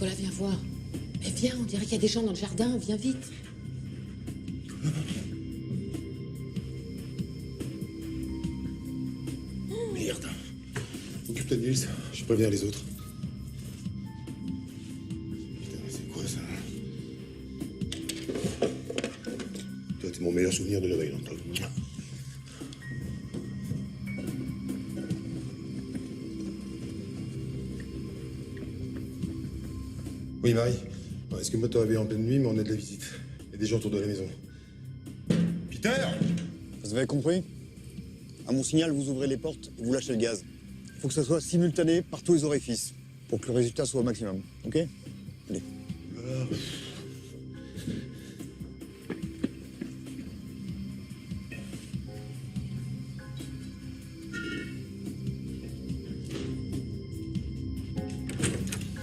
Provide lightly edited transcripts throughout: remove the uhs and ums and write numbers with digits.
Nicolas, viens voir. Mais viens, on dirait qu'il y a des gens dans le jardin, viens vite. Merde. Occupe-toi de Nils, je préviens les autres. Putain, c'est quoi ça? Toi, t'es mon meilleur souvenir de la veille, Antoine. Oui, Marie. Est-ce que moi t'aurais en pleine nuit, mais on est de la visite. Il y a des gens autour de la maison. Peter! Vous avez compris? À mon signal, vous ouvrez les portes et vous lâchez le gaz. Il faut que ça soit simultané par tous les orifices, pour que le résultat soit au maximum. Ok? Allez.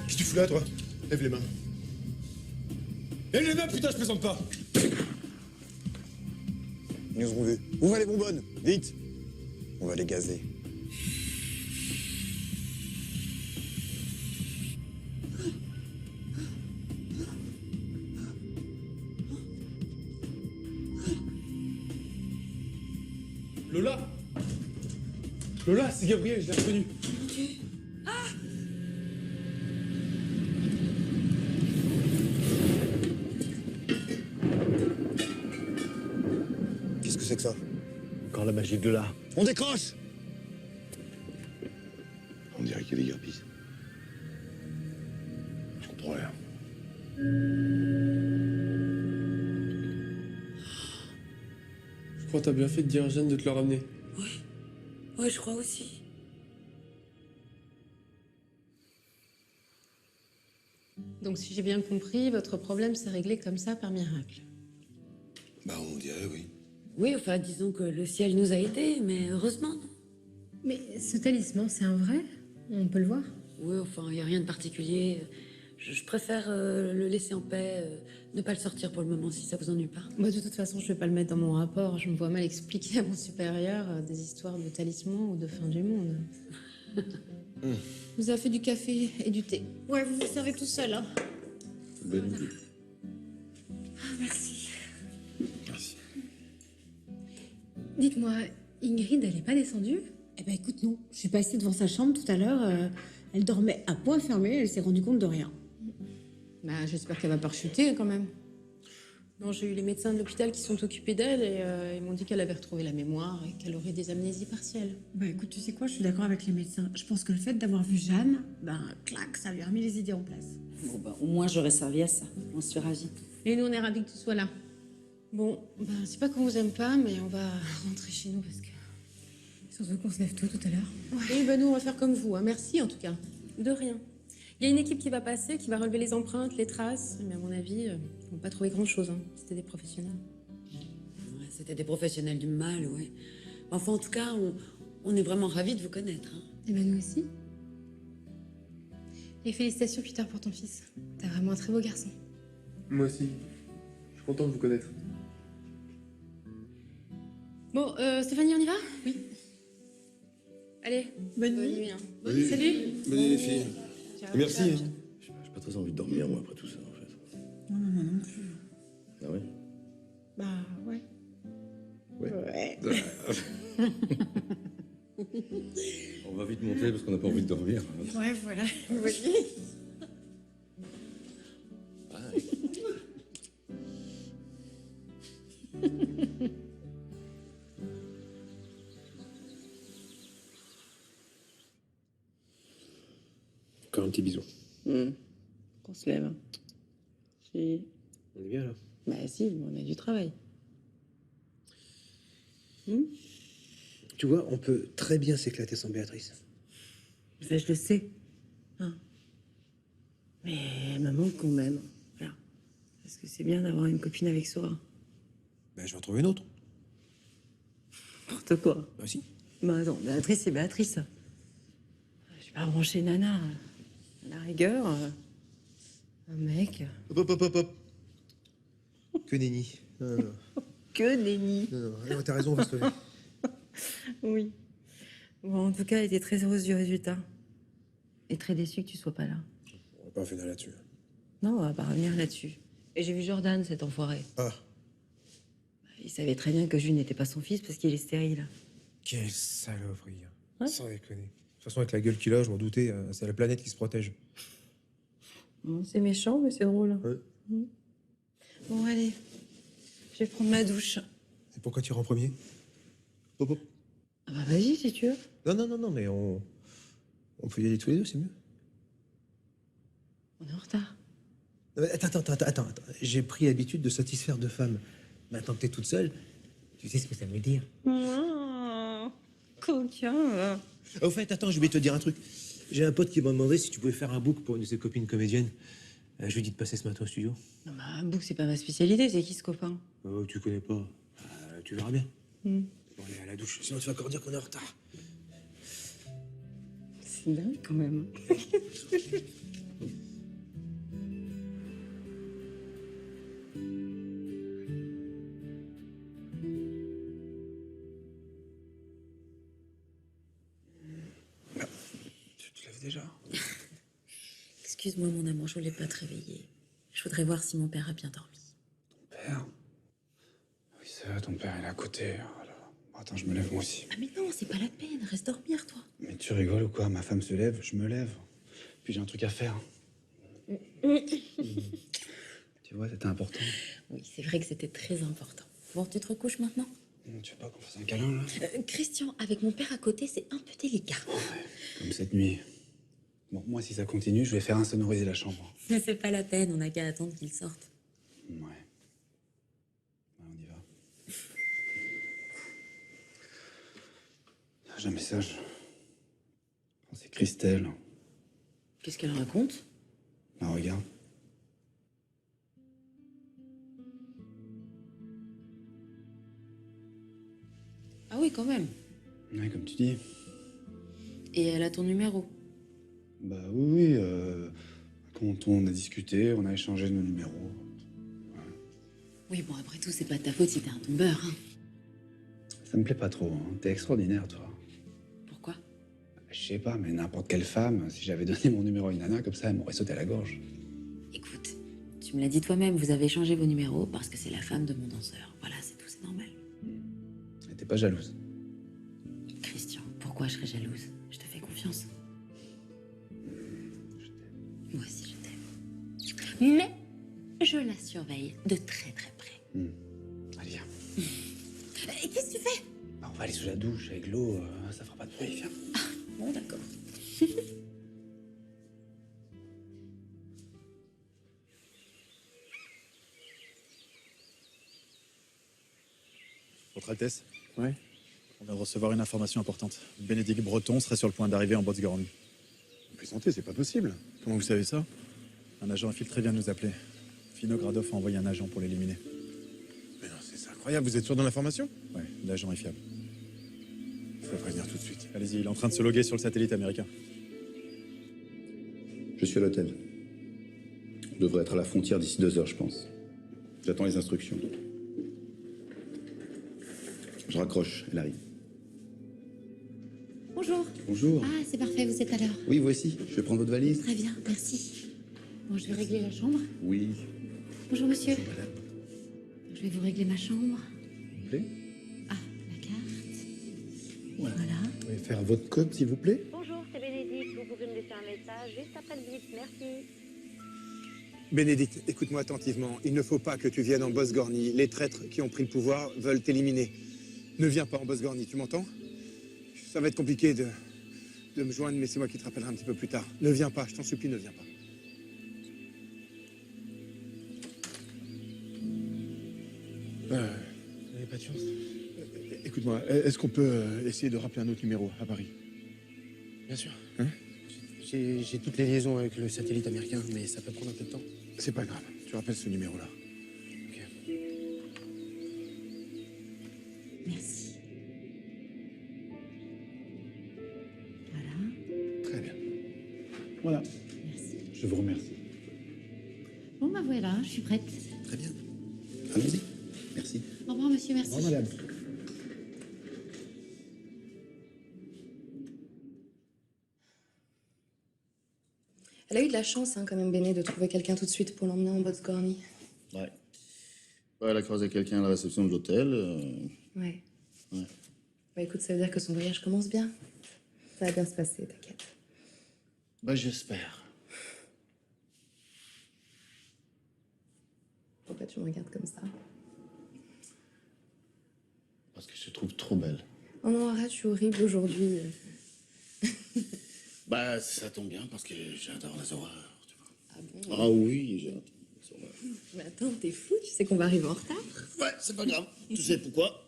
Qu'est-ce que tu fous là, toi? Lève les mains. Lève les mains, putain, je plaisante pas! Ils nous ont vus. Ouvrez les bonbonnes, vite! On va les gazer. Lola! Lola, c'est Gabriel, je l'ai reconnu. Qu'est-ce que c'est que ça? Encore la magie de là. On décroche! On dirait qu'il y a des guerpilles. Je comprends rien. Je crois que t'as bien fait de dire à Jeanne de te le ramener. Ouais, je crois aussi. Donc, si j'ai bien compris, votre problème s'est réglé comme ça par miracle. Bah, on dirait, oui. Oui, enfin, disons que le ciel nous a aidés, mais heureusement, non? Mais ce talisman, c'est un vrai? On peut le voir? Oui, enfin, il n'y a rien de particulier. Je préfère le laisser en paix, ne pas le sortir pour le moment, si ça vous ennuie pas. Moi, de toute façon, je vais pas le mettre dans mon rapport. Je me vois mal expliquer à mon supérieur des histoires de talisman ou de fin du monde. Vous avez fait du café et du thé. Ouais, vous vous servez tout seul, hein. Bonne idée. Merci. Merci. Dites-moi, Ingrid, elle est pas descendue? Eh ben écoute, non. Je suis passée devant sa chambre tout à l'heure. Elle dormait à point fermé. Elle s'est rendue compte de rien. Bah, j'espère qu'elle va pas rechuter, quand même. Non, j'ai eu les médecins de l'hôpital qui sont occupés d'elle et ils m'ont dit qu'elle avait retrouvé la mémoire et qu'elle aurait des amnésies partielles. Bah écoute, tu sais quoi, je suis d'accord avec les médecins. Je pense que le fait d'avoir vu Jeanne, ben clac, ça lui a remis les idées en place. Bon, bah, au moins, j'aurais servi à ça. J'en suis ravie. Et nous, on est ravis que tu sois là. Bon, ben, c'est pas qu'on vous aime pas, mais on va rentrer chez nous parce que... Surtout qu'on se lève tôt tout à l'heure. Oui, ben nous, on va faire comme vous. Hein. Merci, en tout cas. De rien. Il y a une équipe qui va passer, qui va relever les empreintes, les traces. Mais à mon avis, ils vont pas trouver grand-chose. Hein. C'était des professionnels. Ouais, c'était des professionnels du mal, ouais. Enfin, en tout cas, on est vraiment ravis de vous connaître. Hein. Et ben nous aussi. Et félicitations, Peter, pour ton fils. T'as vraiment un très beau garçon. Moi aussi. Je suis content de vous connaître. Bon, Stéphanie, on y va? Oui. Allez, bonne nuit. Hein. Oui. Salut. Bonne nuit, les filles. Merci. Ciao. J'ai pas très envie de dormir, moi, après tout ça, en fait. Non, non plus. Ah ouais? Bah ouais. Ouais. On va vite monter parce qu'on n'a pas envie de dormir. Ouais, voilà. Encore un petit bisou. Qu'on se lève. Si. On est bien, là? Bah si, on a du travail. Tu vois, on peut très bien s'éclater sans Béatrice. Ça, je le sais. Hein. Mais elle me manque quand même. Voilà. Parce que c'est bien d'avoir une copine avec soi. Ben, je vais en trouver une autre. N'importe quoi. Bah si. Bah attends, Béatrice, c'est Béatrice. Je vais pas brancher Nana. À la rigueur, un mec. Hop, hop, hop, hop. Que nenni. Non, non, non. Que nenni. Non, non, t'as raison, on va se lever. Oui. Bon, en tout cas, elle était très heureuse du résultat. Et très déçue que tu sois pas là. On va pas finir là-dessus. Non, on va pas revenir là-dessus. Et j'ai vu Jordan, cet enfoiré. Ah, Il savait très bien que Jules n'était pas son fils parce qu'il est stérile. Quelle saloperie. Hein. Ouais. Sans déconner. De toute façon, avec la gueule qu'il a, je m'en doutais, c'est la planète qui se protège. C'est méchant, mais c'est drôle. Ouais. Bon, allez. Je vais prendre ma douche. Et pourquoi tu iras en premier? Hop, hop. Ah bah vas-y, si tu veux. Non, mais on peut y aller tous les deux, c'est mieux. On est en retard. attends. J'ai pris l'habitude de satisfaire deux femmes. Maintenant que t'es toute seule, tu sais ce que ça veut dire. Coquin. Au fait, attends, je vais te dire un truc. J'ai un pote qui m'a demandé si tu pouvais faire un book pour une de ses copines comédiennes. Je lui ai dit de passer ce matin au studio. Non, bah, un bouc, c'est pas ma spécialité. C'est qui ce copain? Oh, tu connais pas. Tu verras bien. Bon, allez, à la douche. Sinon, tu vas encore dire qu'on est en retard. C'est dingue quand même. Tu te lèves déjà? Excuse-moi, mon amour, je voulais pas te réveiller. Je voudrais voir si mon père a bien dormi. Père? Oui, c'est vrai, ton père, il est à côté. Oh là là. Attends, je me lève moi aussi. Ah mais non, c'est pas la peine, reste dormir, toi. Mais tu rigoles ou quoi? Ma femme se lève, je me lève. Puis j'ai un truc à faire. Tu vois, c'était important. Oui, c'est vrai que c'était très important. Bon, tu te recouches maintenant? Tu veux pas qu'on fasse un câlin, là? Christian, avec mon père à côté, c'est un peu délicat. Comme cette nuit. Bon, moi, si ça continue, je vais faire insonoriser la chambre. Mais c'est pas la peine, on n'a qu'à attendre qu'il sorte. Ouais. On y va. J'ai un message. Oh, c'est Christelle. Qu'est-ce qu'elle raconte? Ah, regarde. Ah oui, quand même. Ouais, comme tu dis. Et elle a ton numéro? Bah oui, quand on a discuté, on a échangé nos numéros. Oui, bon, après tout, c'est pas de ta faute si t'es un tombeur, hein. Ça me plaît pas trop, hein. T'es extraordinaire, toi. Pourquoi? Je sais pas, mais n'importe quelle femme, si j'avais donné mon numéro à une nana, comme ça, elle m'aurait sauté à la gorge. Écoute, tu me l'as dit toi-même, vous avez échangé vos numéros parce que c'est la femme de mon danseur. Voilà, c'est tout, c'est normal. Et t'es pas jalouse. Christian, pourquoi je serais jalouse? Je te fais confiance. Moi aussi, je t'aime. Mais je la surveille de très très près. Allez, viens. Et qu'est-ce que tu fais? Bah, on va aller sous la douche avec l'eau, ça fera pas de bruit, viens. Bon, d'accord. Votre Altesse, Ouais. on vient de recevoir une information importante. Bénédicte Breton serait sur le point d'arriver en Botsgorn. Vous plaisantez, c'est pas possible. Comment vous savez ça? Un agent infiltré vient de nous appeler. Fino Gradov a envoyé un agent pour l'éliminer. Mais non, c'est incroyable, vous êtes sûr de l'information? Ouais, l'agent est fiable. Faut prévenir tout de suite. Allez-y, il est en train de se loguer sur le satellite américain. Je suis à l'hôtel. Je devrais être à la frontière d'ici 2 heures, je pense. J'attends les instructions. Je raccroche, elle arrive. Bonjour. Bonjour. Ah, c'est parfait, vous êtes à l'heure. Oui, voici. Je vais prendre votre valise. Très bien, merci. Bon, je vais régler la chambre. Oui. Bonjour, monsieur. Je vais vous régler ma chambre. S'il vous plaît. Ah, la carte. Voilà. Vous pouvez faire votre code, s'il vous plaît? Bonjour, c'est Bénédicte. Vous pouvez me laisser un message juste après le bip. Merci. Bénédicte, écoute-moi attentivement. Il ne faut pas que tu viennes en Bosgornie. Les traîtres qui ont pris le pouvoir veulent t'éliminer. Ne viens pas en Bosgornie, tu m'entends? Ça va être compliqué de me joindre, mais c'est moi qui te rappellerai un petit peu plus tard. Ne viens pas, je t'en supplie, ne viens pas. Vous n'avez pas de chance. Écoute-moi, est-ce qu'on peut essayer de rappeler un autre numéro à Paris? Bien sûr. Hein? J'ai toutes les liaisons avec le satellite américain, mais ça peut prendre un peu de temps. C'est pas grave, tu rappelles ce numéro-là. Merci. Voilà. Très bien. Voilà. Merci. Je vous remercie. Bon, bah voilà, je suis prête. Très bien. Allons-y. Merci. Au revoir, monsieur, merci. Au revoir, madame. Elle a eu de la chance, hein, quand même, Béné, de trouver quelqu'un tout de suite pour l'emmener en Botsgorny. Ouais. Ouais, elle a croisé quelqu'un à la réception de l'hôtel. Ouais. Ouais. Bah écoute, ça veut dire que son voyage commence bien. Ça va bien se passer, t'inquiète. Bah, j'espère. Pourquoi tu me regardes comme ça? Parce que je te trouve trop belle. Oh non, arrête, je suis horrible aujourd'hui. Bah, ça tombe bien parce que j'adore les horreurs, tu vois. Ah bon? Ah oui, j'adore les horreurs. Mais attends, t'es fou, tu sais qu'on va arriver en retard? Ouais, c'est pas grave. Tu sais pourquoi?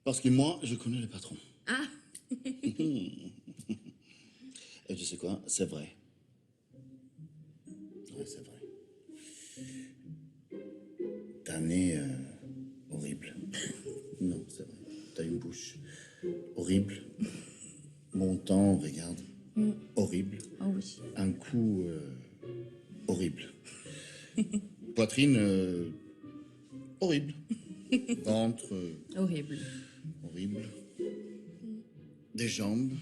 Parce que moi, je connais le patron. Ah! Et tu sais quoi? C'est vrai. Ouais, c'est vrai. T'as un nez horrible. Non, c'est vrai. T'as une bouche horrible. Montant, regarde. Horrible. Ah oui. Un cou horrible. Poitrine horrible. Ventre Horrible. horrible. Des jambes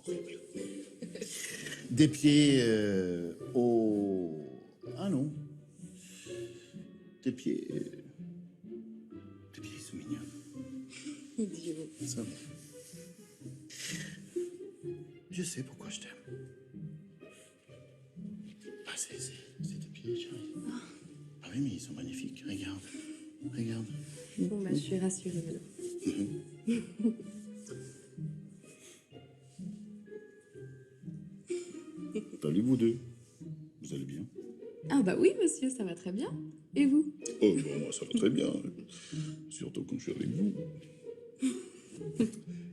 horrible. Des pieds au... Ah non. Des pieds... Tes pieds sont mignons. Idiot. Ça va. Je sais pourquoi je t'aime. Ah, c'est tes pieds, chérie. Ah oui, mais ils sont magnifiques. Regarde. Regarde. Bon, bah, je suis rassurée. alors. Salut vous deux. Vous allez bien? Ah bah oui, monsieur, ça va très bien. Et vous? Oh, bon, moi, ça va très bien. Surtout quand je suis avec vous.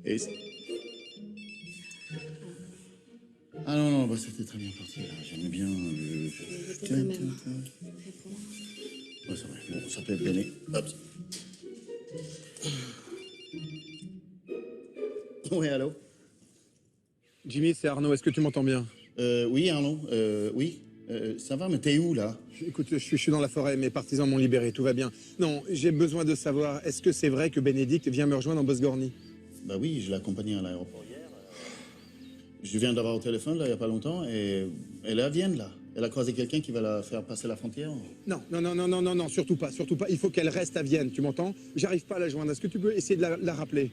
Et... Ah non, non, bah, c'était très bien parti, là. J'aimais bien le... C'était quand même. Ouais, c'est vrai. Bon, ça peut être Béné. Hop. Oui, allô? Jimmy, c'est Arnaud, est-ce que tu m'entends bien? Oui, Arnaud, oui. Ça va, mais t'es où, là? Écoute, je suis dans la forêt, mes partisans m'ont libéré, tout va bien. Non, j'ai besoin de savoir, est-ce que c'est vrai que Bénédicte vient me rejoindre en Bosse-Gorny? Bah oui, je l'ai accompagnée à l'aéroport hier. Je viens d'avoir au téléphone, là, il n'y a pas longtemps, et elle est à Vienne, là. Elle a croisé quelqu'un qui va la faire passer la frontière. Non, non, non, non, non, non, non, surtout pas, surtout pas. Il faut qu'elle reste à Vienne, tu m'entends? J'arrive pas à la joindre. Est-ce que tu peux essayer de la rappeler?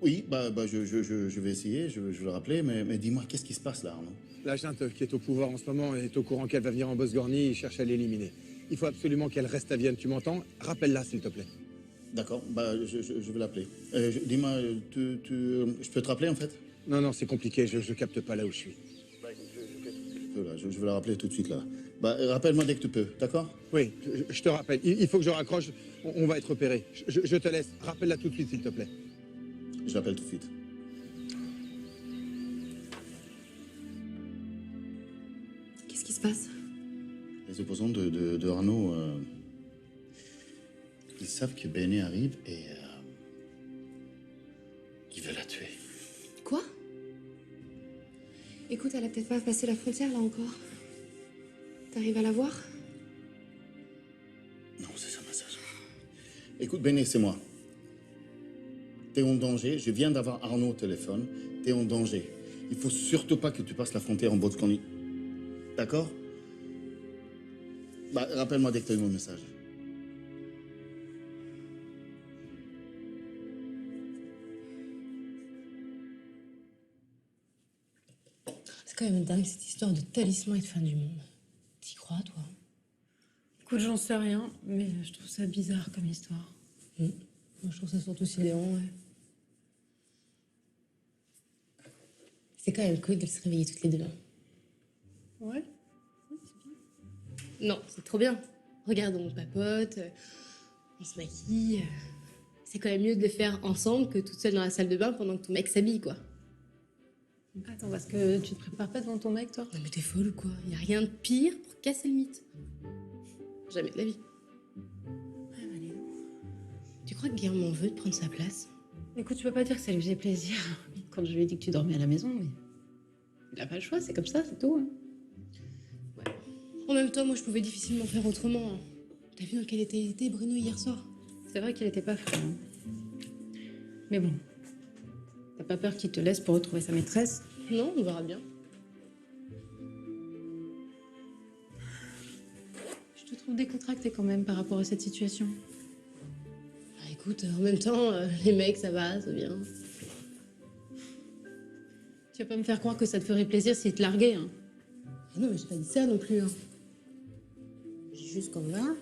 Oui, je vais essayer, je vais le rappeler, mais dis-moi, qu'est-ce qui se passe là, Arnaud? La junte qui est au pouvoir en ce moment est au courant qu'elle va venir en Bosse-Gorny et cherche à l'éliminer. Il faut absolument qu'elle reste à Vienne, tu m'entends? Rappelle-la, s'il te plaît. D'accord, bah je vais l'appeler. Dis-moi, je peux te rappeler en fait? Non, non, c'est compliqué, je capte pas là où je suis. Bah écoute, je vais la rappeler tout de suite là. Bah rappelle-moi dès que tu peux, d'accord? Oui, je te rappelle. Il faut que je raccroche, on va être repéré. Je te laisse, rappelle-la tout de suite, s'il te plaît. Je l'appelle tout de suite. Qu'est-ce qui se passe? Les opposants de Arnaud, ils savent que Béné arrive et ils veulent la tuer. Quoi? Écoute, elle a peut-être pas passé la frontière, là, encore. T'arrives à la voir? Non, c'est ça, message. Écoute, Béné, c'est moi. T'es en danger, je viens d'avoir Arnaud au téléphone, t'es en danger. Il faut surtout pas que tu passes la frontière en Botsgorny. D'accord? Bah, rappelle-moi dès que t'as eu mon message. C'est quand même dingue cette histoire de talisman et de fin du monde. T'y crois, toi? Écoute, j'en sais rien, mais je trouve ça bizarre comme histoire. Moi, je trouve ça surtout sidérant, ouais. C'est quand même cool de se réveiller toutes les deux. Ouais. Non, c'est trop bien. Regarde, on papote, on se maquille. C'est quand même mieux de le faire ensemble que toute seule dans la salle de bain pendant que ton mec s'habille, quoi. Attends, parce que tu te prépares pas devant ton mec, toi? Non mais t'es folle ou quoi? Y a rien de pire pour casser le mythe. Jamais de la vie. Ouais, bah, dis donc. Tu crois que Guillaume m'en veut de prendre sa place? Écoute, tu peux pas dire que ça lui faisait plaisir quand je lui ai dit que tu dormais à la maison, mais il a pas le choix, c'est comme ça, c'est tout. Hein. Ouais. En même temps, moi, je pouvais difficilement faire autrement. Hein. T'as vu dans quel état il était, Bruno, hier soir? C'est vrai qu'il était pas frais. Hein. Mais bon, T'as pas peur qu'il te laisse pour retrouver sa maîtresse? Non, on verra bien. Je te trouve décontracté quand même par rapport à cette situation. Bah, écoute, en même temps, les mecs, ça va, c'est bien. Tu vas pas me faire croire que ça te ferait plaisir s'il te larguait, hein. Ah non, mais j'ai pas dit ça non plus. Hein. J'ai juste qu'on verra.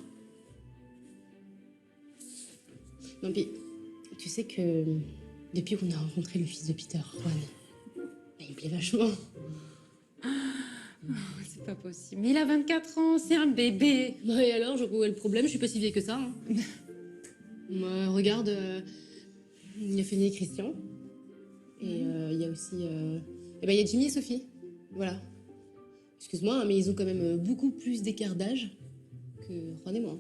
Non, puis, tu sais que depuis qu'on a rencontré le fils de Peter, Juan, bah, il me plaît vachement. C'est pas possible. Mais il a 24 ans, c'est un bébé. Et alors, je vois où est le problème, je suis pas si vieille que ça. Hein. Regarde, il y a Fanny et Christian. Et il y a aussi... il y a Jimmy et Sophie. Voilà. Excuse-moi, hein, mais ils ont quand même beaucoup plus d'écart d'âge que Juan et moi.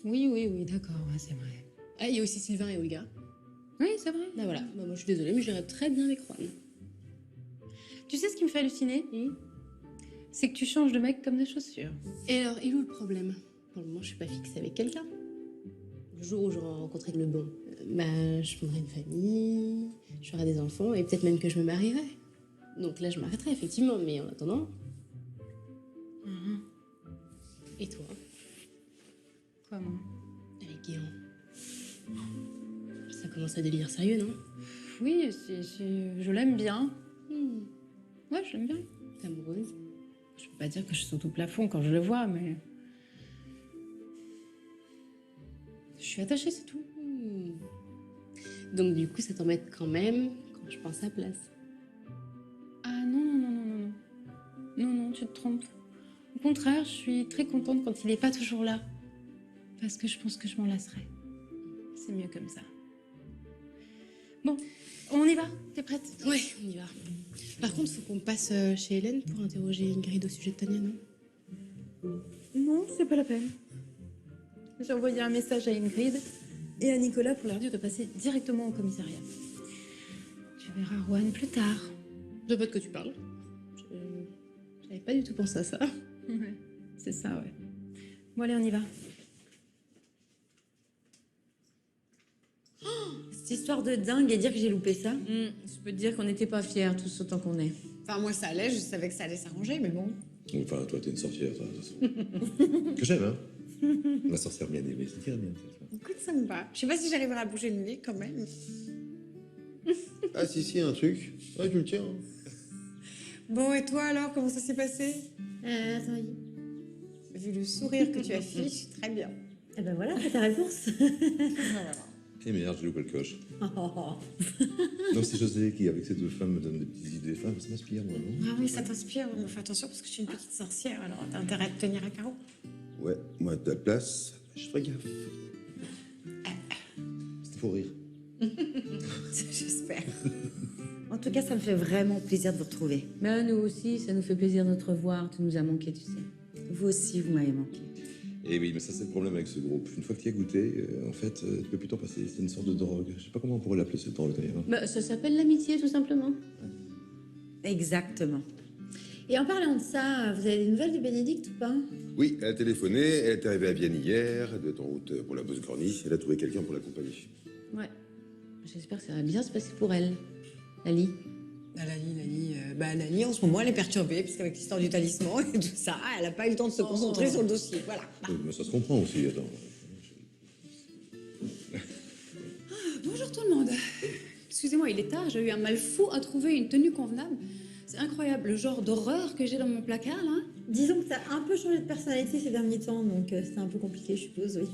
Oui, d'accord, ouais, c'est vrai. Ah, il y a aussi Sylvain et Olga. Oui, c'est vrai. Bah voilà, bah, moi je suis désolée, mais j'irai très bien avec Juan. Tu sais ce qui me fait halluciner? C'est que tu changes de mec comme des chaussures. Et alors, il est où le problème? Pour le moment, je suis pas fixée avec quelqu'un. Le jour où j'aurai rencontré le bon, bah, je fondrai une famille, j'aurai des enfants, et peut-être même que je me marierai. Donc là, je m'arrêterai, effectivement, mais en attendant... Et toi? Quoi, moi? Avec Guéant. Ça commence à devenir sérieux, non? Oui, je l'aime bien. Ouais, je l'aime bien. T'es amoureuse? Je peux pas dire que je saute au plafond quand je le vois, mais... Je suis attachée, c'est tout. Donc du coup, ça t'embête quand même quand je pense à place. Ah non. Non, tu te trompes. Au contraire, je suis très contente quand il est pas toujours là. Parce que je pense que je m'en lasserai. C'est mieux comme ça. Bon, on y va? T'es prête? Ouais, on y va. Par contre, faut qu'on passe chez Hélène pour interroger Ingrid au sujet de Tania, non? Non, c'est pas la peine. J'ai envoyé un message à Ingrid et à Nicolas pour leur dire de passer directement au commissariat. Tu verras Juan plus tard. Je sais pas de quoi tu parles. J'avais pas du tout pensé à ça. Ouais, c'est ça, ouais. Bon, allez, on y va. Cette histoire de dingue et dire que j'ai loupé ça. Je peux te dire qu'on n'était pas fiers tous autant qu'on est. Enfin, moi, ça allait, je savais que ça allait s'arranger, mais bon. Enfin, toi, t'es une sorcière, toi, de toute façon. Que j'aime, hein. La sorcière bien aimée, c'est bien, ça. Écoute, ça me va. Je sais pas si j'arriverai à bouger le nez, quand même. Ah, si, un truc. Ouais, tu le tiens. Bon, et toi, alors, comment ça s'est passé? Attends, Vu le sourire que tu affiches, très bien. Eh ben voilà, c'est ta réponse. Eh merde, j'ai loupé le coche. Non, c'est José qui, avec ces deux femmes, me donne des petites idées. Enfin, ça m'inspire, moi, non? Ah oui, ça t'inspire, mais fais attention parce que je suis une petite sorcière, alors t'as intérêt à te tenir à carreau. Ouais, moi, à ta place, je ferais gaffe. C'était pour rire. J'espère. En tout cas, ça me fait vraiment plaisir de vous retrouver. Mais nous aussi, ça nous fait plaisir de te revoir. Tu nous as manqué, tu sais. Vous aussi, vous m'avez manqué. Et oui, mais ça, c'est le problème avec ce groupe. Une fois que tu y as goûté, en fait, tu peux plus t'en passer. C'est une sorte de drogue. Je sais pas comment on pourrait l'appeler, cette drogue, d'ailleurs. Bah, ça s'appelle l'amitié, tout simplement. Exactement. Et en parlant de ça, vous avez des nouvelles de Bénédicte ou pas? Oui, elle a téléphoné, elle est arrivée à Vienne hier, elle doit être en route pour la Bosse-Gorny, elle a trouvé quelqu'un pour l'accompagner. Ouais. J'espère que ça va bien se passer pour elle. Lali. Ah, Lali, en ce moment, elle est perturbée, parce qu'avec l'histoire du talisman et tout ça, elle n'a pas eu le temps de se concentrer sur le dossier. Voilà. Mais ça se comprend aussi, attends. Bonjour tout le monde. Excusez-moi, il est tard, j'ai eu un mal fou à trouver une tenue convenable. C'est incroyable, le genre d'horreur que j'ai dans mon placard, là. Disons que t'as un peu changé de personnalité ces derniers temps, donc c'était un peu compliqué, je suppose, oui.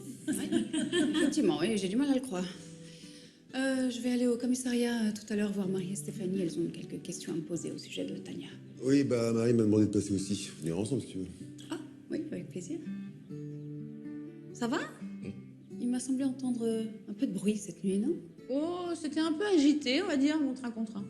Effectivement, oui, j'ai du mal à le croire. Je vais aller au commissariat tout à l'heure voir Marie et Stéphanie. Elles ont quelques questions à me poser au sujet de Tania. Oui, bah Marie m'a demandé de passer aussi. On ira ensemble si tu veux. Ah, oui, avec plaisir. Ça va? Il m'a semblé entendre un peu de bruit cette nuit, non? Oh, c'était un peu agité, on va dire, mon train contre train.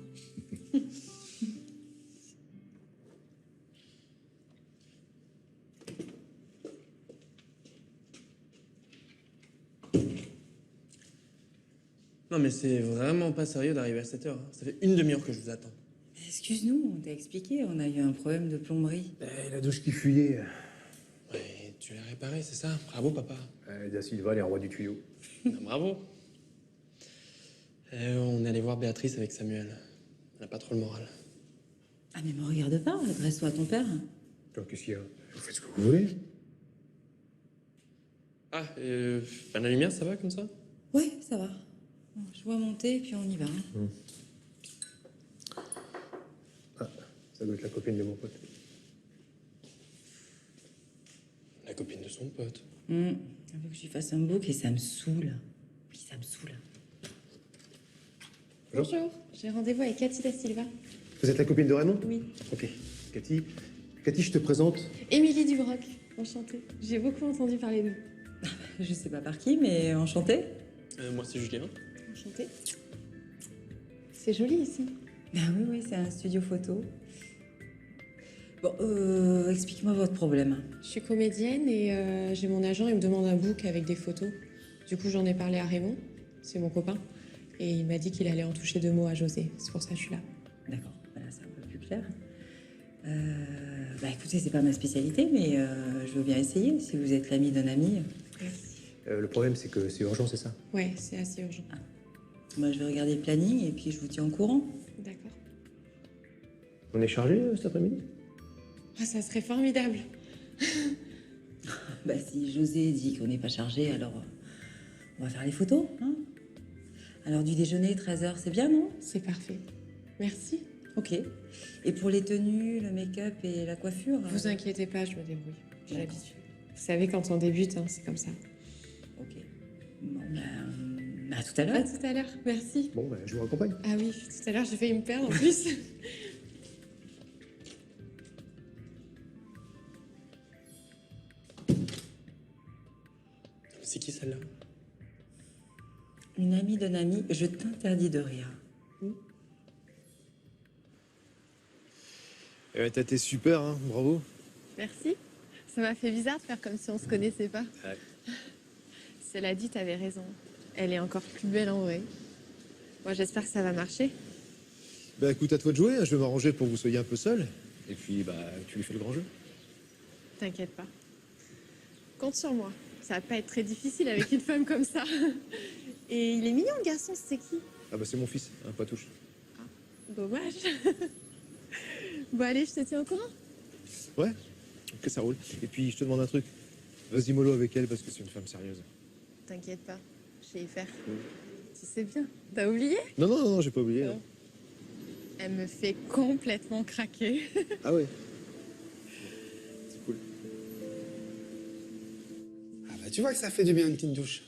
Non, mais c'est vraiment pas sérieux d'arriver à 7 heures. Ça fait une demi-heure que je vous attends. Excuse-nous, on t'a expliqué, on a eu un problème de plomberie. La douche qui fuyait. Ouais, tu l'as réparé, c'est ça? Bravo, papa. Da Silva, les rois du tuyau. Bravo. On est allé voir Béatrice avec Samuel. Elle n'a pas trop le moral. Ah, mais me regarde pas, adresse-toi à ton père. Qu'est-ce qu'il y a? Vous faites ce que vous voulez. Ah, la lumière, ça va comme ça? Ouais, ça va. Bon, je vois monter, puis on y va. Ah, ça doit être la copine de mon pote. La copine de son pote. Elle veut que je lui fasse un book et ça me saoule. Oui, ça me saoule. Bonjour, j'ai rendez-vous avec Cathy Da Silva. Vous êtes la copine de Raymond? Oui. Ok. Cathy, je te présente. Émilie Dubroc, enchantée. J'ai beaucoup entendu parler de vous. Je sais pas par qui, mais enchanté. Moi, c'est Julien. Enchantée. C'est joli ici. Ben oui, c'est un studio photo. Bon, explique-moi votre problème. Je suis comédienne et j'ai mon agent, il me demande un book avec des photos. Du coup, j'en ai parlé à Raymond, c'est mon copain, et il m'a dit qu'il allait en toucher 2 mots à José. C'est pour ça que je suis là. D'accord, voilà, c'est un peu plus clair. Bah écoutez, c'est pas ma spécialité, mais je veux bien essayer, si vous êtes l'ami d'un ami. Merci. Le problème, c'est que c'est urgent, c'est ça? Ouais, c'est assez urgent. Moi, je vais regarder le planning et puis je vous tiens au courant. D'accord. On est chargé cet après-midi? Ah, ça serait formidable. Bah si José dit qu'on n'est pas chargé, alors on va faire les photos, hein. Alors du déjeuner, 13h, c'est bien, non? C'est parfait. Merci. Ok. Et pour les tenues, le make-up et la coiffure? Vous inquiétez pas, je me débrouille. J'ai l'habitude. Vous savez, quand on débute, hein, c'est comme ça. Ok. Bon, ben, à tout à l'heure. À tout à l'heure, merci. Bon, ben, je vous raccompagne. Ah oui, tout à l'heure, j'ai failli me perdre en plus. C'est qui celle-là? Une amie d'un ami, je t'interdis de rire. T'as été super, hein, bravo. Merci. Ça m'a fait bizarre de faire comme si on se connaissait pas. Ouais. Cela dit, t'avais raison. Elle est encore plus belle en vrai. Moi, j'espère que ça va marcher. Bah écoute, à toi de jouer, hein, je vais m'arranger pour que vous soyez un peu seul. Et puis, bah, tu lui fais le grand jeu. T'inquiète pas. Compte sur moi. Ça va pas être très difficile avec une femme comme ça. Et il est mignon, le garçon, c'est qui? Ah bah c'est mon fils, hein, pas touche. Dommage. Bon, allez, je te tiens au courant. Ouais, ok, ça roule. Et puis, je te demande un truc. Vas-y mollo avec elle parce que c'est une femme sérieuse. T'inquiète pas, je sais y faire. Tu sais bien. T'as oublié? Non, j'ai pas oublié. Non. Elle me fait complètement craquer. Ah ouais. C'est cool. Ah bah tu vois que ça fait du bien une petite douche.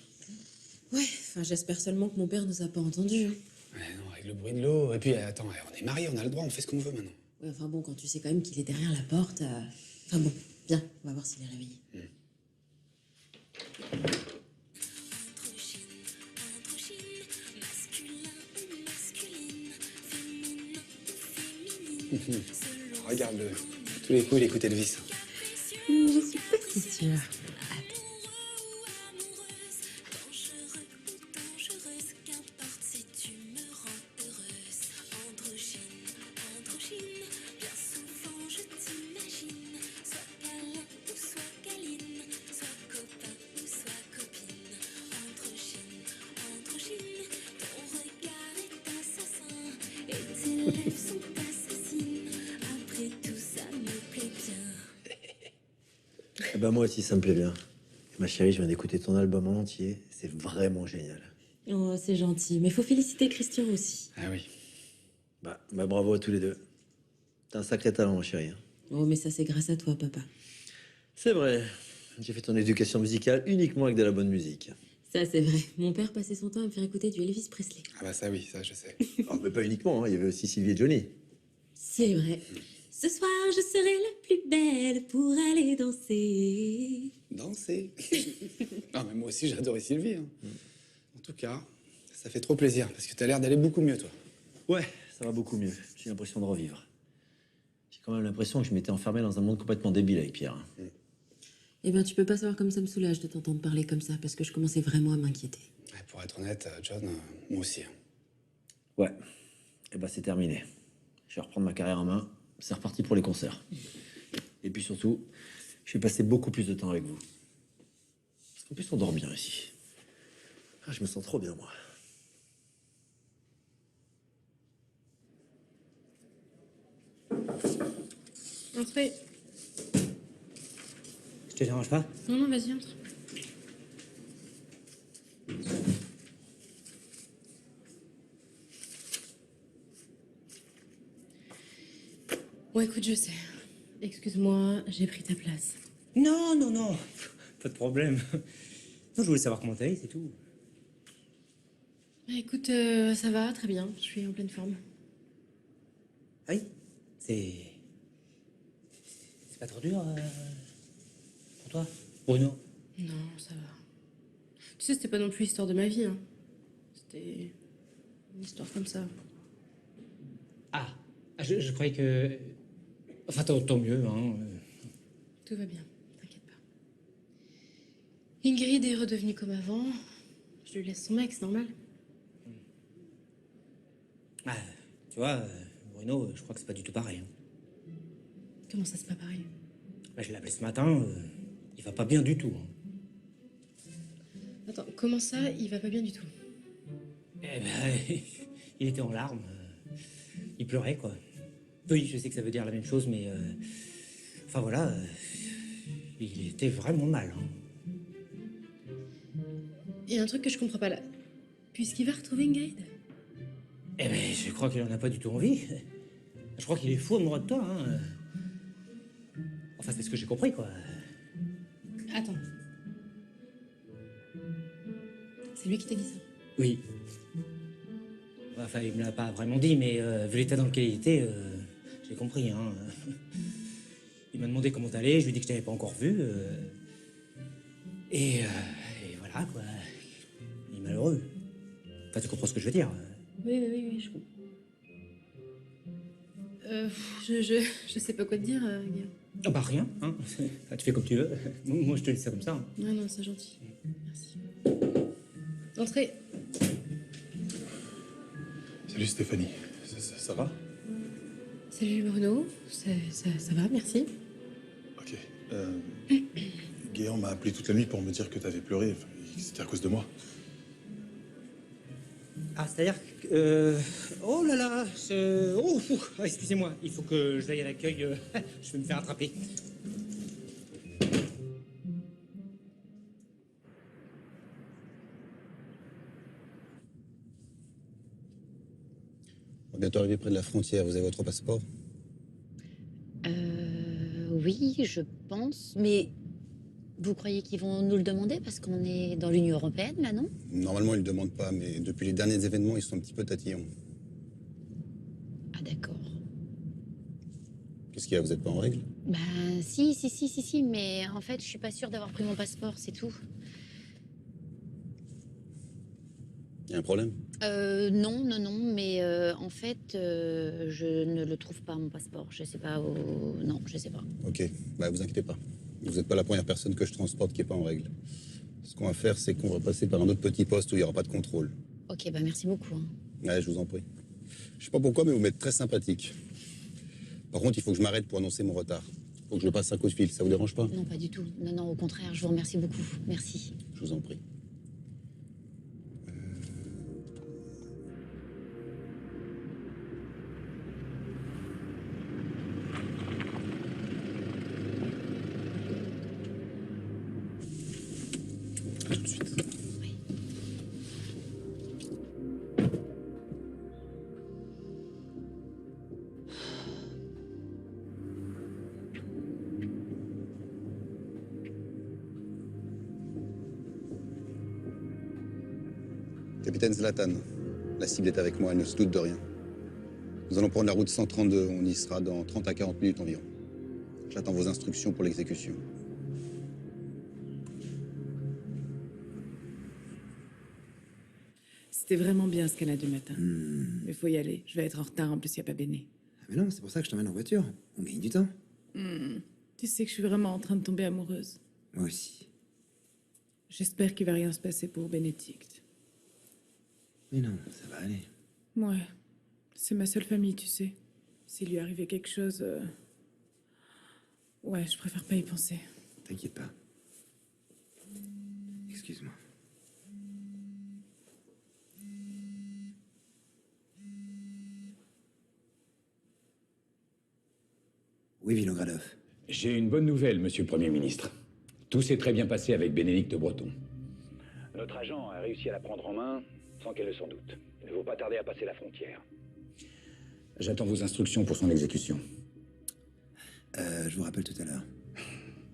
Ouais, enfin, j'espère seulement que mon père nous a pas entendus. Hein. Ouais, non, avec le bruit de l'eau. Et puis attends, on est mariés, on a le droit, on fait ce qu'on veut maintenant. Ouais, enfin bon, quand tu sais quand même qu'il est derrière la porte. Enfin bon, viens, on va voir s'il est réveillé. Regarde-le. Tous les coups, il écoute Elvis. Je suis pas si sûre. Eh ben moi aussi, ça me plaît bien. Ma chérie, je viens d'écouter ton album en entier. C'est vraiment génial. Oh, c'est gentil. Mais faut féliciter Christian aussi. Ah oui. Bah bravo à tous les deux. T'as un sacré talent, ma chérie. Oh, mais ça, c'est grâce à toi, papa. C'est vrai. J'ai fait ton éducation musicale uniquement avec de la bonne musique. Ça, c'est vrai. Mon père passait son temps à me faire écouter du Elvis Presley. Ah bah ça oui, ça je sais. Oh, mais pas uniquement, hein. Il y avait aussi Sylvie et Johnny. C'est vrai. Ce soir, je serai la plus belle pour aller danser. Danser. Non mais moi aussi j'adorais Sylvie. Hein. En tout cas, ça fait trop plaisir parce que t'as l'air d'aller beaucoup mieux toi. Ouais, ça va beaucoup mieux. J'ai l'impression de revivre. J'ai quand même l'impression que je m'étais enfermé dans un monde complètement débile avec Pierre. Eh ben, tu peux pas savoir comme ça me soulage de t'entendre parler comme ça, parce que je commençais vraiment à m'inquiéter. Ouais, pour être honnête, John, moi aussi. Hein. Ouais. Et bah c'est terminé. Je vais reprendre ma carrière en main. C'est reparti pour les concerts. Et puis surtout, je vais passer beaucoup plus de temps avec vous. Parce qu'en plus, on dort bien ici. Ah, je me sens trop bien, moi. Entrez. Je te dérange pas? Non, non, vas-y, entre. Bon, écoute, je sais. Excuse-moi, j'ai pris ta place. Non, non, non. Pas de problème. Non, je voulais savoir comment t'allais, c'est tout. Écoute, ça va, très bien. Je suis en pleine forme. Ah oui? C'est pas trop dur pour toi, Bruno? Non, ça va. Tu sais, c'était pas non plus l'histoire de ma vie, hein. C'était une histoire comme ça. Ah, je croyais que... Enfin, tant mieux, hein. Tout va bien, t'inquiète pas. Ingrid est redevenue comme avant. Je lui laisse son mec, c'est normal. Ah, tu vois, Bruno, je crois que c'est pas du tout pareil. Hein. Comment ça, c'est pas pareil? Bah, je l'ai appelé ce matin, il va pas bien du tout. Hein. Attends, comment ça, il va pas bien du tout? Eh ben, il était en larmes. Il pleurait, quoi. Oui, je sais que ça veut dire la même chose, mais... Enfin, voilà. Il était vraiment mal. Hein. Il y a un truc que je comprends pas là. Puisqu'il va retrouver Ingrid. Eh ben, je crois qu'il en a pas du tout envie. Je crois qu'il est fou amoureux de toi, hein. Enfin, c'est ce que j'ai compris, quoi. Attends. C'est lui qui t'a dit ça? Oui. Enfin, il me l'a pas vraiment dit, mais vu l'état dans lequel il était, j'ai compris, hein. Il m'a demandé comment t'allais, je lui ai dit que je t'avais pas encore vu. Et voilà, quoi. Il est malheureux. Enfin, tu comprends ce que je veux dire. Oui, je comprends. Je sais pas quoi te dire, Guillaume. Ah bah rien, hein. Tu fais comme tu veux. Moi, je te dis ça comme ça. Hein. Non, c'est gentil. Merci. Entrez. Salut Stéphanie. Ça va? Salut Bruno. Ça va, merci. Ok. Guillaume m'a appelé toute la nuit pour me dire que t'avais pleuré. Enfin, c'était à cause de moi. Ah, c'est-à-dire que... oh là là, excusez-moi, il faut que je aille à l'accueil, je vais me faire attraper. On va bientôt arriver près de la frontière, vous avez votre passeport? Oui, je pense, mais vous croyez qu'ils vont nous le demander parce qu'on est dans l'Union européenne, là, non? Normalement, ils ne le demandent pas, mais depuis les derniers événements, ils sont un petit peu tatillons. Ah, d'accord. Qu'est-ce qu'il y a, vous n'êtes pas en règle? Bah, si, mais en fait, je suis pas sûre d'avoir pris mon passeport, c'est tout. Il y a un problème? Non, mais en fait, je ne le trouve pas, mon passeport. Je sais pas où... Non, je sais pas. Ok, bah vous inquiétez pas. Vous n'êtes pas la première personne que je transporte qui n'est pas en règle. Ce qu'on va faire, c'est qu'on va passer par un autre petit poste où il n'y aura pas de contrôle. Ok, bah merci beaucoup. Hein. Ouais, je vous en prie. Je sais pas pourquoi, mais vous m'êtes très sympathique. Par contre, il faut que je m'arrête pour annoncer mon retard. Il faut que je passe un coup de fil, ça vous dérange pas? Non, pas du tout. Non, au contraire, je vous remercie beaucoup. Merci. Je vous en prie. Tout de suite. Capitaine Zlatan, la cible est avec moi, elle ne se doute de rien. Nous allons prendre la route 132, on y sera dans 30 à 40 minutes environ. J'attends vos instructions pour l'exécution. C'était vraiment bien ce canal du matin. Mais faut y aller, je vais être en retard, en plus il n'y a pas Béné. Ah mais non, c'est pour ça que je t'emmène en voiture. On gagne du temps. Tu sais que je suis vraiment en train de tomber amoureuse. Moi aussi. J'espère qu'il va rien se passer pour Bénédicte. Mais non, ça va aller. Ouais, c'est ma seule famille, tu sais. S'il lui arrivait quelque chose... Ouais, je préfère pas y penser. T'inquiète pas. Excuse-moi. Oui, Vinogradov. J'ai une bonne nouvelle, monsieur le Premier ministre. Tout s'est très bien passé avec Bénédicte Breton. Notre agent a réussi à la prendre en main sans qu'elle ne s'en doute. Il ne faut pas tarder à passer la frontière. J'attends vos instructions pour son exécution. Je vous rappelle tout à l'heure.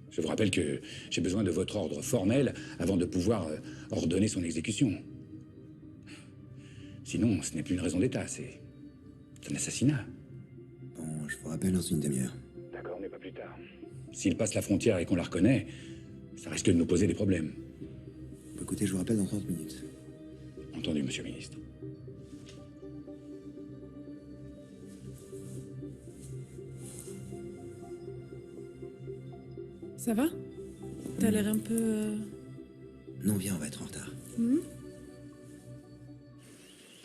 Je vous rappelle que j'ai besoin de votre ordre formel avant de pouvoir ordonner son exécution. Sinon, ce n'est plus une raison d'État, c'est un assassinat. Bon, je vous rappelle dans une demi-heure. D'accord, mais pas plus tard. S'il passe la frontière et qu'on la reconnaît, ça risque de nous poser des problèmes. Écoutez, je vous rappelle dans 30 minutes. Entendu, monsieur le ministre. Ça va? T'as l'air un peu... Non, viens, on va être en retard. Hmm?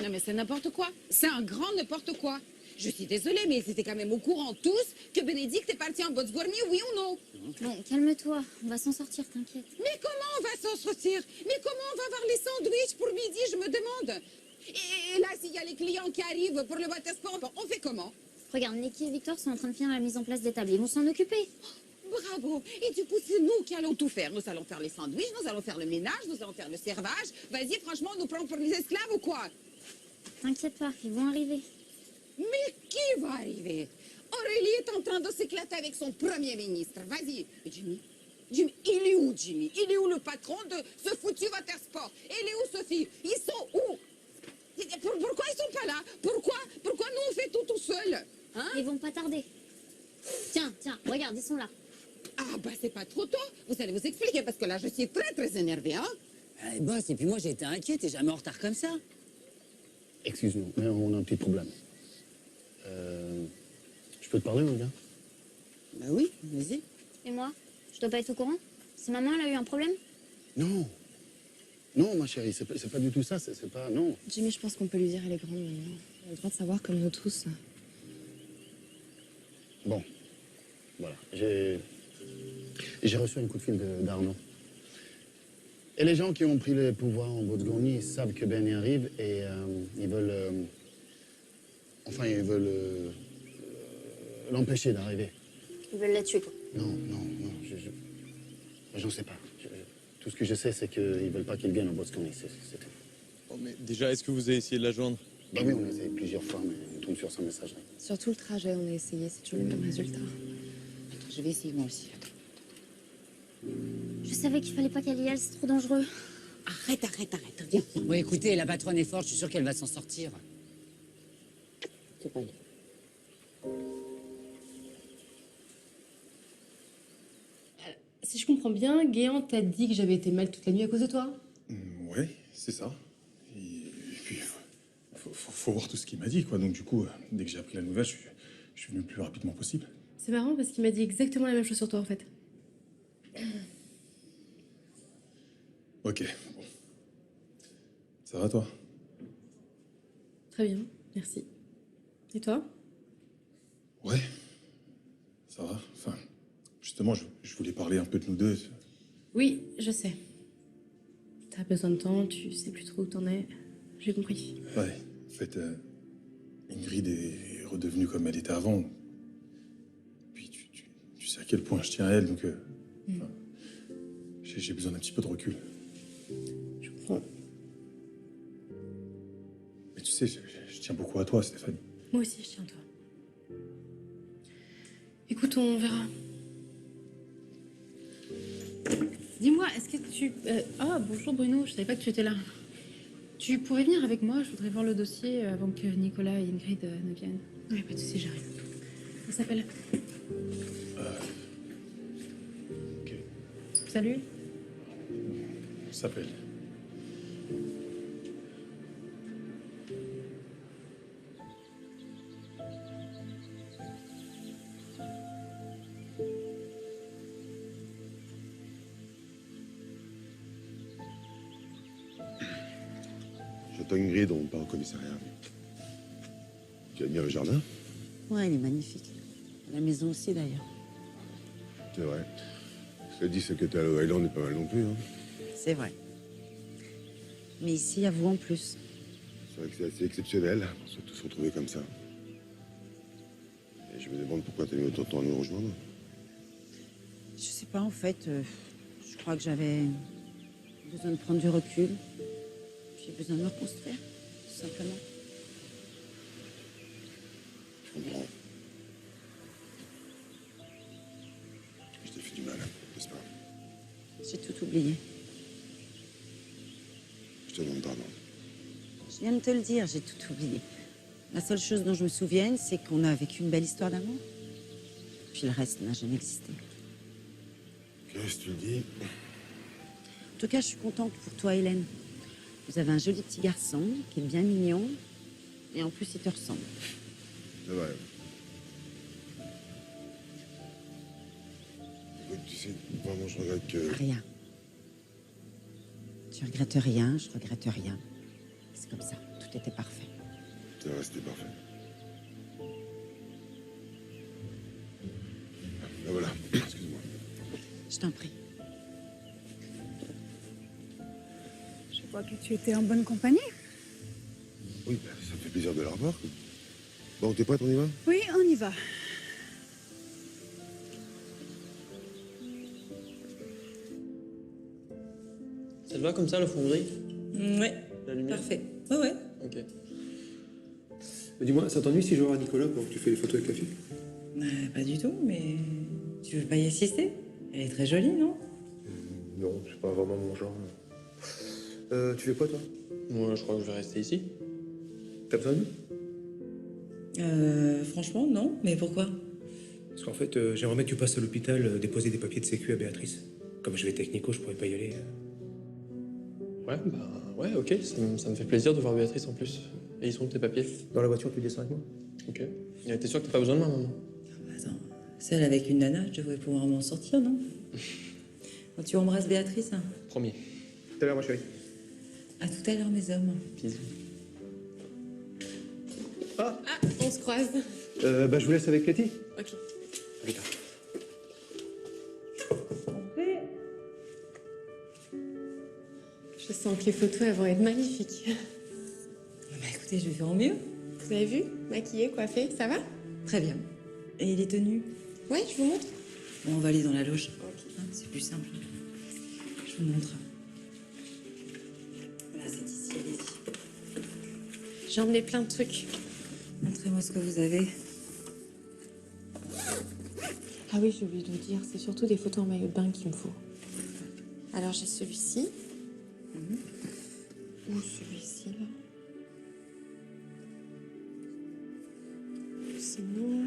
Non mais c'est n'importe quoi. C'est un grand n'importe quoi. Je suis désolée, mais ils étaient quand même au courant tous que Bénédicte est partie en Botsgorny, oui ou non? Bon, calme-toi, on va s'en sortir, t'inquiète. Mais comment on va s'en sortir? Mais comment on va avoir les sandwichs pour midi, je me demande? Et là, s'il y a les clients qui arrivent pour le watersport, on fait comment? Regarde, Nikki et Victor sont en train de finir la mise en place des tables, ils vont s'en occuper. Bravo. Et du coup, c'est nous qui allons tout faire. Nous allons faire les sandwichs, nous allons faire le ménage, nous allons faire le servage. Vas-y, franchement, nous prend pour les esclaves ou quoi? T'inquiète pas, ils vont arriver. Mais qui va arriver? Aurélie est en train de s'éclater avec son premier ministre. Vas-y. Jimmy, il est où, Jimmy? Il est où le patron de ce foutu watersport? Il est où, Sophie? Ils sont où? Pourquoi ils sont pas là? Pourquoi nous on fait tout seul? Hein? Ils vont pas tarder. Tiens, regarde, ils sont là. Ah bah c'est pas trop tôt. Vous allez vous expliquer parce que là je suis très énervée, hein? Boss, et puis moi j'ai été inquiet, t'es jamais en retard comme ça. Excuse-nous, mais on a un petit problème. Je peux te parler, mon gars? Bah oui, vas-y. Et moi? Je dois pas être au courant? Si maman, elle a eu un problème? Non. Non, ma chérie, c'est pas du tout ça, c'est pas... Non. Jimmy, je pense qu'on peut lui dire elle est grande maintenant. Elle a le droit de savoir comme nous tous. Bon. Voilà. J'ai reçu un coup de fil d'Arnaud. Et les gens qui ont pris les pouvoirs en Botsgorny savent que Ben y arrive et ils veulent... ils veulent l'empêcher d'arriver. Ils veulent la tuer, quoi. Non, j'en sais pas. Tout ce que je sais, c'est qu'ils veulent pas qu'il vienne en Botsgorny, c'est tout. Oh, mais déjà, est-ce que vous avez essayé de la joindre? Bah oui, on a essayé plusieurs fois, mais on tombe sur sa messagerie. Sur tout le trajet, on a essayé, c'est toujours le même résultat. Attends, je vais essayer moi aussi. Attends. Je savais qu'il fallait pas qu'elle y aille, c'est trop dangereux. Arrête, viens. Bon, écoutez, la patronne est forte, je suis sûr qu'elle va s'en sortir. C'est pas Si je comprends bien, Guéant t'a dit que j'avais été mal toute la nuit à cause de toi? Ouais, c'est ça. Et puis, faut voir tout ce qu'il m'a dit, quoi. Donc du coup, dès que j'ai appris la nouvelle, je suis venu le plus rapidement possible. C'est marrant parce qu'il m'a dit exactement la même chose sur toi en fait. Ok, bon. Ça va, toi? Très bien, merci. Et toi? Ouais, ça va. Enfin, justement, je voulais parler un peu de nous deux. Oui, je sais. T'as besoin de temps, tu sais plus trop où t'en es. J'ai compris. Ouais, en fait, Ingrid est redevenue comme elle était avant. Puis tu sais à quel point je tiens à elle, donc enfin, j'ai besoin d'un petit peu de recul. Je comprends. Mais tu sais, je tiens beaucoup à toi, Stéphanie. Moi aussi, je tiens à toi. Écoute, on verra. Dis-moi, est-ce que tu... Ah, bonjour Bruno, je savais pas que tu étais là. Tu pourrais venir avec moi, je voudrais voir le dossier avant que Nicolas et Ingrid ne viennent. Oui, pas de soucis, j'arrive. Ça s'appelle... Ok. Salut. On s'appelle. J'attends Ingrid, on part au commissariat. Tu aimes bien le jardin? Ouais, il est magnifique. La maison aussi, d'ailleurs. C'est vrai. Cela dit, ce que t'as à Long Island n'est pas mal non plus. Hein. C'est vrai. Mais ici, à vous en plus. C'est vrai que c'est assez exceptionnel, surtout se retrouver comme ça. Et je me demande pourquoi t'as mis autant de temps à nous rejoindre. Je sais pas, en fait. Je crois que j'avais besoin de prendre du recul. J'ai besoin de me reconstruire, tout simplement. Je comprends. Je t'ai fait du mal, n'est-ce pas? J'ai tout oublié. Je te demande pardon. Je viens de te le dire, j'ai tout oublié. La seule chose dont je me souvienne, c'est qu'on a vécu une belle histoire d'amour. Puis le reste n'a jamais existé. Qu'est-ce que tu dis? En tout cas, je suis contente pour toi, Hélène. Vous avez un joli petit garçon qui est bien mignon. Et en plus, il te ressemble. C'est vrai. Écoute, tu sais, vraiment, je regrette que... Rien. Tu regrettes rien, je regrette rien. C'est comme ça, tout était parfait. C'est vrai, c'était parfait. Ah, voilà, excuse-moi. Je t'en prie. Je vois que tu étais en bonne compagnie. Oui, bah, ça me fait plaisir de la revoir. Bon, t'es prête, on y va? Oui, on y va. Ça te va comme ça, le fond gris? Ouais, La lumière? parfait. Ouais. Ok. Mais dis-moi, ça t'ennuie si je vais voir Nicolas pour que tu fais les photos avec la fille? Pas du tout, mais tu veux pas y assister? Elle est très jolie, non? Non, c'est pas vraiment mon genre. Tu fais quoi, toi? Moi, je crois que je vais rester ici. T'as besoin de nous? Franchement, non. Mais pourquoi? Parce qu'en fait, j'aimerais bien que tu passes à l'hôpital déposer des papiers de sécu à Béatrice. Comme je vais technico, je pourrais pas y aller. Ouais, ok, ça me fait plaisir de voir Béatrice en plus. Et ils sont où tes papiers? Dans la voiture, tu descends avec moi? Ok. Et t'es sûr que t'as pas besoin de moi, maman? Attends, seule avec une nana, je devrais pouvoir m'en sortir, non? Quand tu embrasses Béatrice, hein. Promis. Tout à l'heure, ma chérie. À tout à l'heure, mes hommes. Bisous. Ah, on se croise. Je vous laisse avec Cathy. Ok. Plus tard. Je sens que les photos, elles vont être magnifiques. Bah écoutez, je vais faire en mieux. Vous avez vu? Maquillée, coiffée, ça va? Très bien. Et les tenues? Ouais, je vous montre. Bon, on va aller dans la loge. Hein, c'est plus simple. Je vous montre. Voilà, c'est ici, allez-y. J'ai emmené plein de trucs. Montrez-moi ce que vous avez. Ah oui, j'ai oublié de vous dire, c'est surtout des photos en maillot de bain qu'il me faut. Alors j'ai celui-ci. Ou celui-ci, là. Sinon,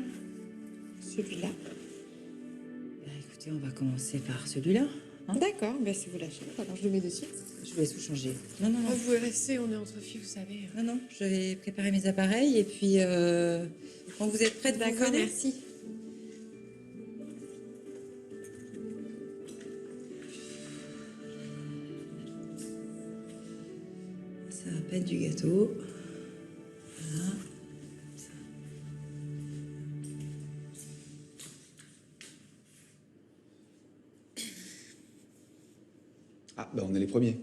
celui-là. Bah, écoutez, on va commencer par celui-là. Hein. D'accord, bah, si vous lâchez, alors je le mets dessus. Je vais vous changer. Non. Ah, vous restez, on est entre filles, vous savez. Non, je vais préparer mes appareils et puis quand vous êtes prête, D'accord, vous venez. merci. Ça va pas être du gâteau. Voilà. Ah, bah on est les premiers.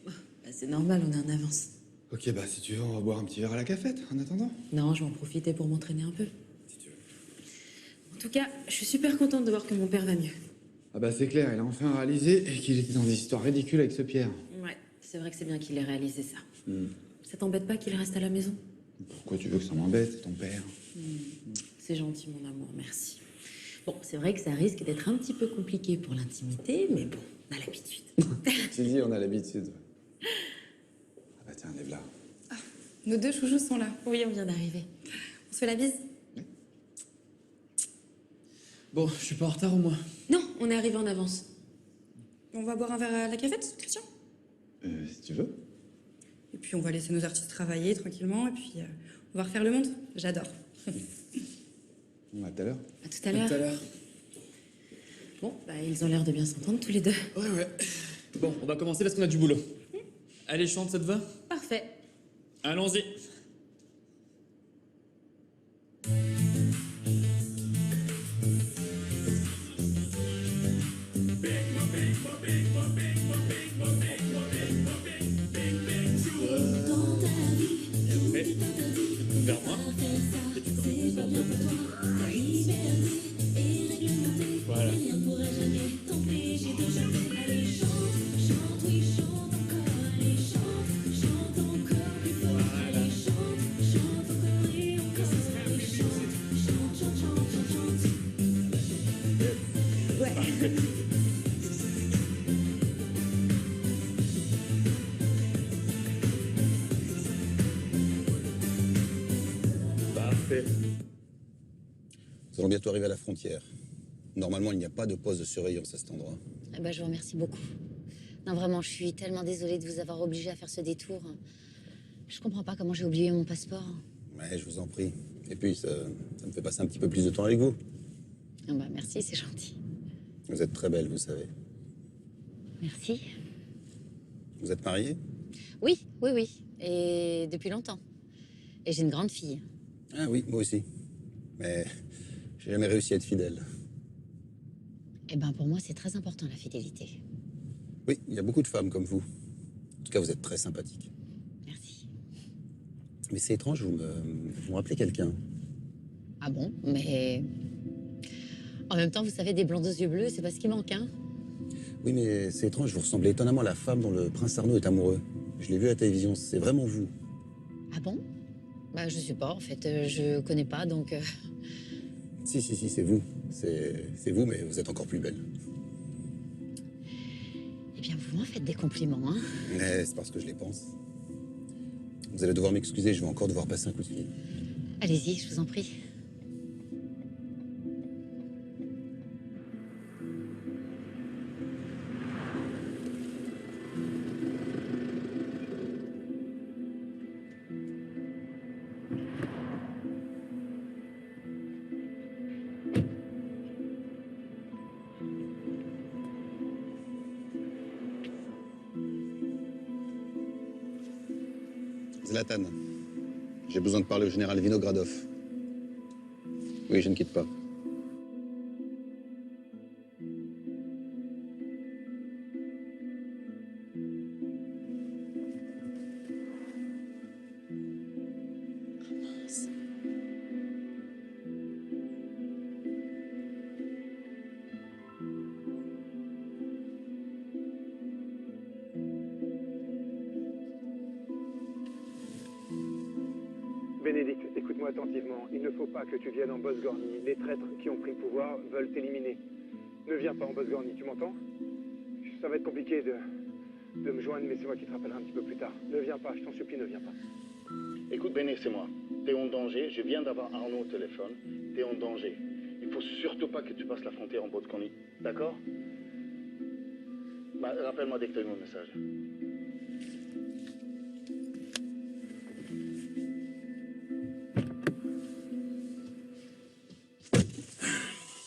Bah, c'est normal, on est en avance. Ok, bah si tu veux, on va boire un petit verre à la cafette en attendant. Non, je vais en profiter pour m'entraîner un peu. En tout cas, je suis super contente de voir que mon père va mieux. Ah bah c'est clair, il a enfin réalisé qu'il était dans des histoires ridicules avec ce Pierre. Ouais, c'est vrai que c'est bien qu'il ait réalisé ça. Hmm. Ça t'embête pas qu'il reste à la maison? Pourquoi tu veux que ça m'embête, c'est ton père? C'est gentil, mon amour, merci. Bon, c'est vrai que ça risque d'être un petit peu compliqué pour l'intimité, mais bon, on a l'habitude. Tu dis, on a l'habitude. Ah bah tiens, lève-la. Nos deux chouchous sont là. Oui, on vient d'arriver. On se fait la bise? Bon, je suis pas en retard au moins. Non, on est arrivé en avance. On va boire un verre à la cafette, Christian? Si tu veux. Et puis on va laisser nos artistes travailler tranquillement, et puis on va refaire le monde. J'adore. On à tout à l'heure. À tout à l'heure. Tout à l'heure. Bon, bah, ils ont l'air de bien s'entendre tous les deux. Ouais. Bon, on va commencer parce qu'on a du boulot. Allez, chante, ça te va? Parfait. Allons-y. Vers moi. Et tu commences. Parfait. Nous allons bientôt arriver à la frontière. Normalement, il n'y a pas de poste de surveillance à cet endroit. Eh ben, je vous remercie beaucoup. Non, vraiment, je suis tellement désolée de vous avoir obligé à faire ce détour. Je comprends pas comment j'ai oublié mon passeport. Ouais, je vous en prie. Et puis, ça me fait passer un petit peu plus de temps avec vous. Ah bah, merci, c'est gentil. Vous êtes très belle, vous savez. Merci. Vous êtes mariée? Oui, oui, oui. Et depuis longtemps. Et j'ai une grande fille. Ah oui, moi aussi. Mais j'ai jamais réussi à être fidèle. Eh ben, pour moi, c'est très important, la fidélité. Oui, il y a beaucoup de femmes comme vous. En tout cas, vous êtes très sympathique. Merci. Mais c'est étrange, vous me rappelez quelqu'un. Ah bon? Mais... En même temps, vous savez, des blondes aux yeux bleus, c'est pas ce qui manque, hein? Oui, mais c'est étrange, vous ressemblez étonnamment à la femme dont le prince Arnaud est amoureux. Je l'ai vu à la télévision, c'est vraiment vous. Ah bon? Bah, je sais pas, en fait. Je connais pas, donc... Si, c'est vous. C'est vous, mais vous êtes encore plus belle. Eh bien, vous m'en faites des compliments, hein? Mais c'est parce que je les pense. Vous allez devoir m'excuser, je vais encore devoir passer un coup de fil. Allez-y, je vous en prie. Zlatan, j'ai besoin de parler au général Vinogradov. Oui, je ne quitte pas. Bénédicte, écoute-moi attentivement. Il ne faut pas que tu viennes en Bosgornie. Les traîtres qui ont pris le pouvoir veulent t'éliminer. Ne viens pas en Bosgornie, tu m'entends? Ça va être compliqué de me joindre, mais c'est moi qui te rappellerai un petit peu plus tard. Ne viens pas, je t'en supplie, ne viens pas. Écoute, Béné, c'est moi. T'es en danger. Je viens d'avoir Arnaud au téléphone. T'es en danger. Il faut surtout pas que tu passes la frontière en Bosgornie. D'accord? Bah, rappelle-moi dès que t'as eu mon message.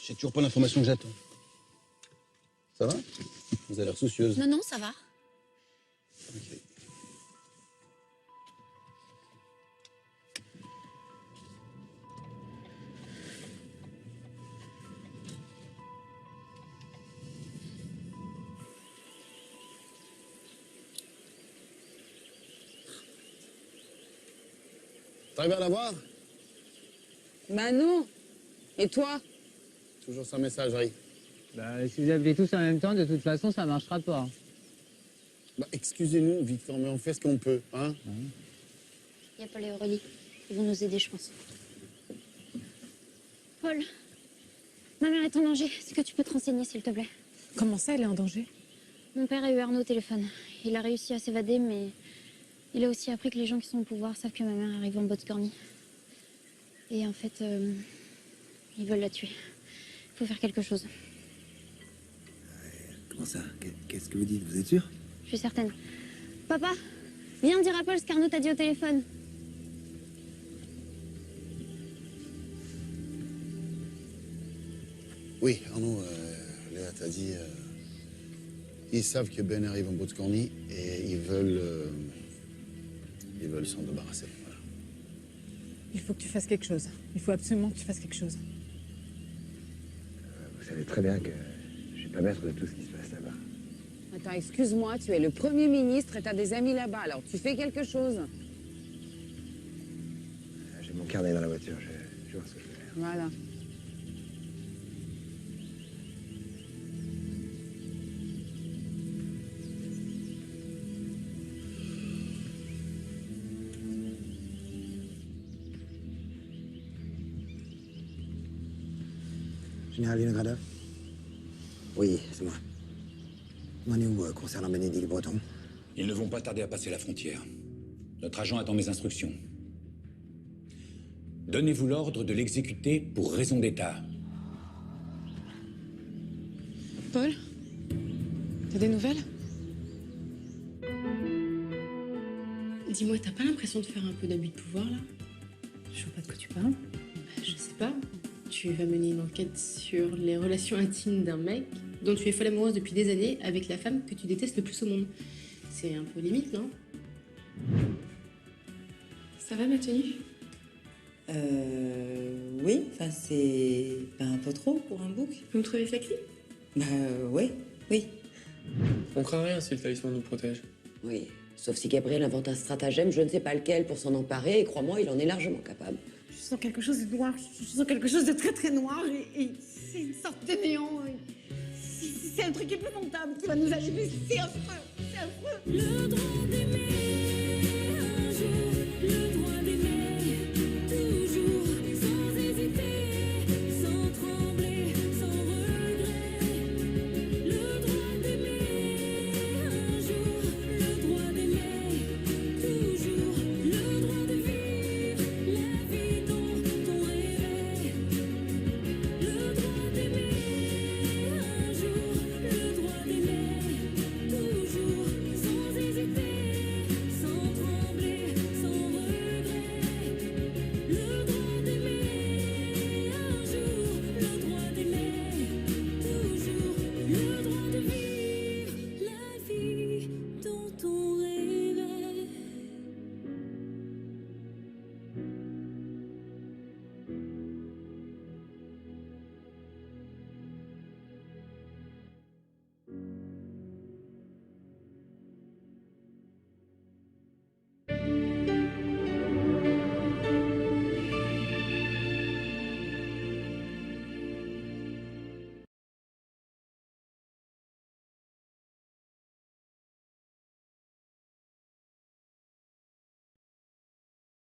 J'ai toujours pas l'information que j'attends. Ça va? Vous avez l'air soucieuse. Non, non, ça va. Ok. T'arrives à la voir? Bah non. Et toi? Toujours sans messagerie. Bah, si vous appelez tous en même temps, de toute façon, ça marchera pas. Bah, excusez-nous, Victor, mais on fait ce qu'on peut, hein? Il y a Paul et Aurélie. Ils vont nous aider, je pense. Paul, ma mère est en danger. Est-ce que tu peux te renseigner, s'il te plaît? Comment ça, elle est en danger? Mon père a eu Arnaud au téléphone. Il a réussi à s'évader, mais il a aussi appris que les gens qui sont au pouvoir savent que ma mère arrive en Bosgornie. Et en fait, ils veulent la tuer. Il faut faire quelque chose. Comment ça? Qu'est-ce que vous dites? Vous êtes sûr? Je suis certaine. Papa, viens dire à Paul ce qu'Arnaud t'a dit au téléphone. Oui, Arnaud, Léa t'a dit... ils savent que Ben arrive en Bosgornie et ils veulent s'en débarrasser. Voilà. Il faut que tu fasses quelque chose. Il faut absolument que tu fasses quelque chose. Vous savez très bien que je suis pas maître de tout ce qui se passe là-bas. Attends, excuse-moi, tu es le Premier ministre et t'as des amis là-bas, alors tu fais quelque chose. J'ai mon carnet dans la voiture, je vais voir ce que je peux faire. Voilà. Général Vinogradov? Oui, c'est moi. On en est où concernant Bénédicte Breton? Ils ne vont pas tarder à passer la frontière. Notre agent attend mes instructions. Donnez-vous l'ordre de l'exécuter pour raison d'État. Paul, t'as des nouvelles? Dis-moi, t'as pas l'impression de faire un peu d'abus de pouvoir, là? Je vois pas de quoi tu parles. Je sais pas. Tu vas mener une enquête sur les relations intimes d'un mec dont tu es folle amoureuse depuis des années avec la femme que tu détestes le plus au monde. C'est un peu limite, non? Ça va, ma tenue? Oui, enfin, c'est pas un peu trop pour un bouc. Vous me trouvez sexy? Bah, oui, oui. On craint rien si le talisman nous protège. Oui, sauf si Gabriel invente un stratagème, je ne sais pas lequel, pour s'en emparer, et crois-moi, il en est largement capable. Je sens quelque chose de noir, je sens quelque chose de très très noir et c'est une sorte de néant. C'est un truc épouvantable qui va nous arriver, c'est affreux, c'est affreux. Le drôle d'aimer.